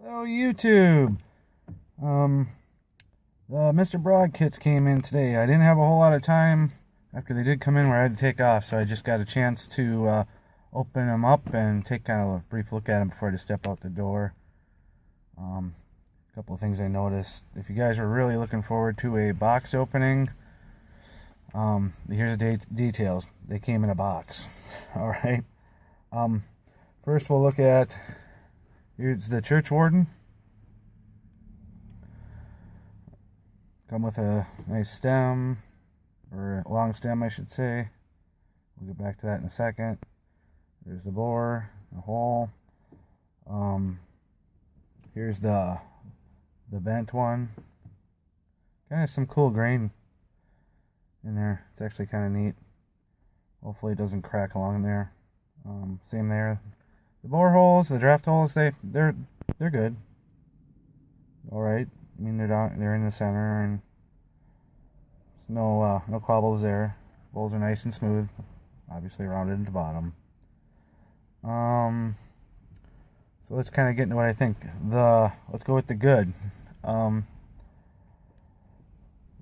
Hello, YouTube. Um, the Mr. Brog kits came in today. I didn't have a whole lot of time after they did come in where I had to take off, so I just got a chance to open them up and take kind of a brief look at them before I had to step out the door. A couple of things I noticed. If you guys were really looking forward to a box opening, here's the details. They came in a box. All right. First we'll look at, here's the church warden. Come with a nice stem, or a long stem I should say. We'll get back to that in a second. There's the bore, the hole. Here's the bent one. Kind of some cool grain in there. It's actually kind of neat. Hopefully it doesn't crack along there. Same there. The bore holes, the draft holes, they're good. All right. I mean, they're in the center, and no quabbles there. Bowls are nice and smooth, obviously rounded at the bottom. So let's kind of get into what I think. Let's go with the good.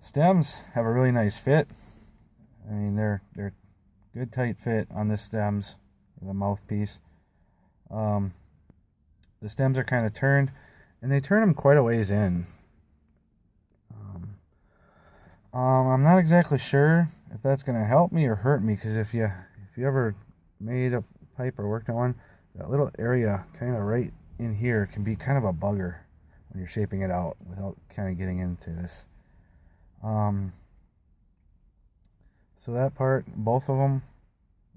Stems have a really nice fit. I mean, they're good tight fit on the stems, the mouthpiece. The stems are kind of turned, and they turn them quite a ways in. I'm not exactly sure if that's going to help me or hurt me, because if you ever made a pipe or worked on one, that little area kind of right in here can be kind of a bugger when you're shaping it out without kind of getting into this. So that part, both of them,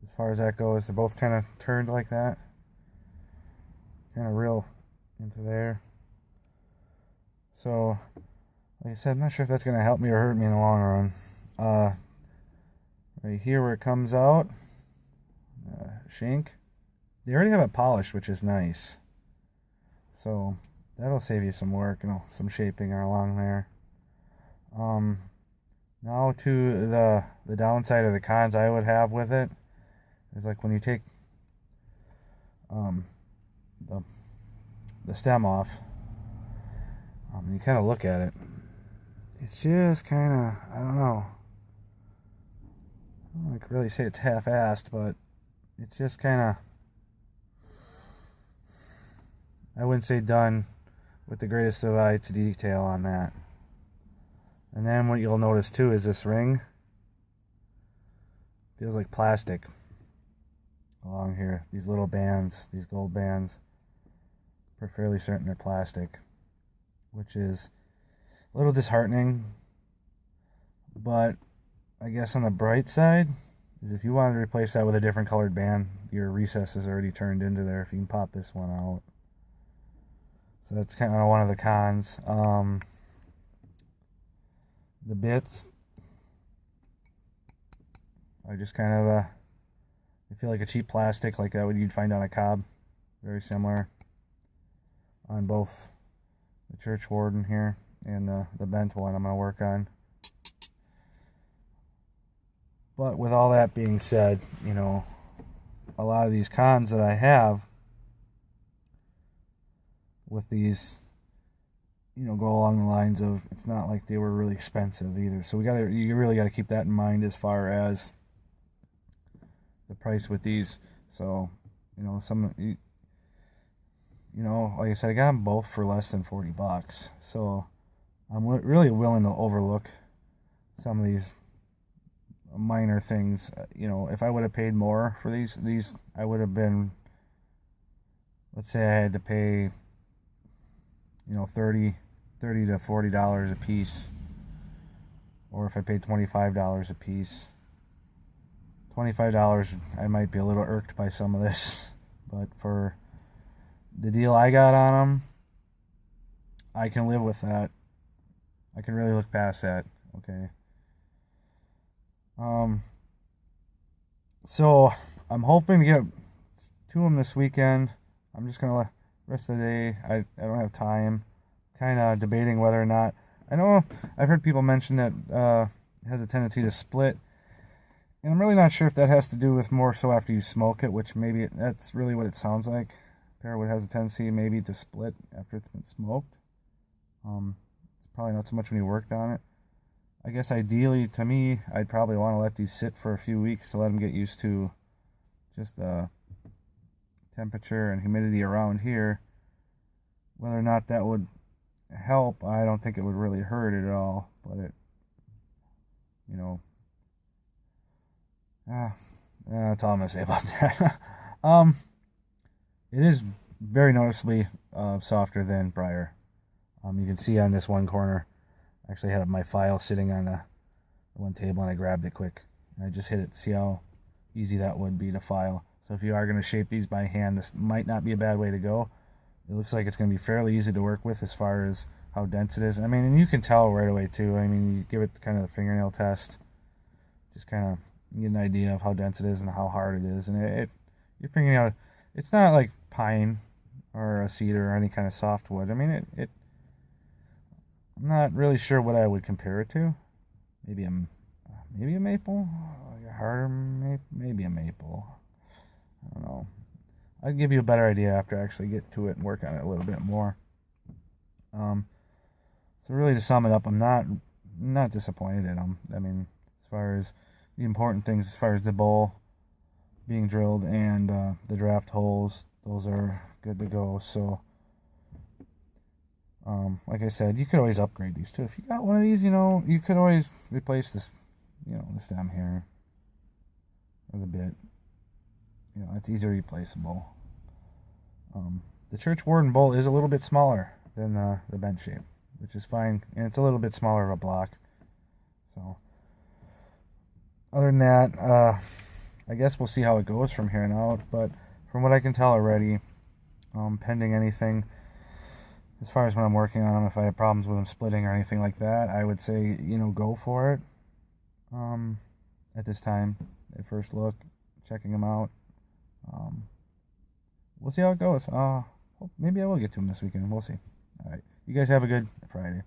as far as that goes, they're both kind of turned like that, kind of real into there. So like I said, I'm not sure if that's going to help me or hurt me in the long run. Right here where it comes out, shank, they already have it polished, which is nice. So that'll save you some work, some shaping along there. Now to the downside or the cons I would have with it is, like, when you take the stem off, you kind of look at it. It's just kind of, I don't know. I don't like really say it's half-assed, but it's just kind of, I wouldn't say done with the greatest of eye to detail on that. And then what you'll notice too is this ring feels like plastic along here. These little bands, these gold bands, we're fairly certain they're plastic, which is a little disheartening. But I guess on the bright side is, if you wanted to replace that with a different colored band, your recess is already turned into there if you can pop this one out. So that's kind of one of the cons. The bits are just kind of they feel like a cheap plastic, like what you'd find on a cob. Very similar on both the church warden here and the bent one I'm going to work on. But with all that being said, a lot of these cons that I have with these, go along the lines of, it's not like they were really expensive either. So you really got to keep that in mind as far as the price with these. So, like I said, I got them both for less than 40 bucks. So I'm really willing to overlook some of these minor things. If I would have paid more for these I would have been, let's say I had to pay, $30 to $40 a piece, or if I paid $25 a piece. $25, I might be a little irked by some of this, but for the deal I got on them, I can live with that. I can really look past that. Okay. So I'm hoping to get to them this weekend. I'm just gonna rest of the day. I don't have time. Kind of debating whether or not. I know I've heard people mention that it has a tendency to split, and I'm really not sure if that has to do with more so after you smoke it, which maybe that's really what it sounds like. Pearwood has a tendency maybe to split after it's been smoked. It's probably not so much when you worked on it. I guess ideally, to me, I'd probably want to let these sit for a few weeks to let them get used to just the temperature and humidity around here. Whether or not that would help, I don't think it would really hurt at all, but it, you know, that's all I'm gonna say about that. It is very noticeably softer than Briar. You can see on this one corner, I actually had my file sitting on the one table and I grabbed it quick. And I just hit it to see how easy that would be to file. So if you are going to shape these by hand, this might not be a bad way to go. It looks like it's going to be fairly easy to work with as far as how dense it is. I mean, and you can tell right away too. I mean, you give it kind of the fingernail test. Just kind of get an idea of how dense it is and how hard it is. And your fingernail, it's not like pine or a cedar or any kind of softwood. I mean, I'm not really sure what I would compare it to. Maybe a maple, like a harder maybe a maple. I don't know. I'll give you a better idea after I actually get to it and work on it a little bit more. So really, to sum it up, I'm not disappointed in them. I mean, as far as the important things, as far as the bowl being drilled and the draft holes, those are good to go. So. Like I said, you could always upgrade these too. If you got one of these, you could always replace this, the stem here or the bit. It's easily replaceable. The Church Warden bowl is a little bit smaller than the bench shape, which is fine, and it's a little bit smaller of a block. So, other than that, I guess we'll see how it goes from here on out. But from what I can tell already, pending anything. As far as when I'm working on them, if I have problems with them splitting or anything like that, I would say, go for it. At this time, at first look, checking them out. We'll see how it goes. Maybe I will get to them this weekend. We'll see. All right. You guys have a good Friday.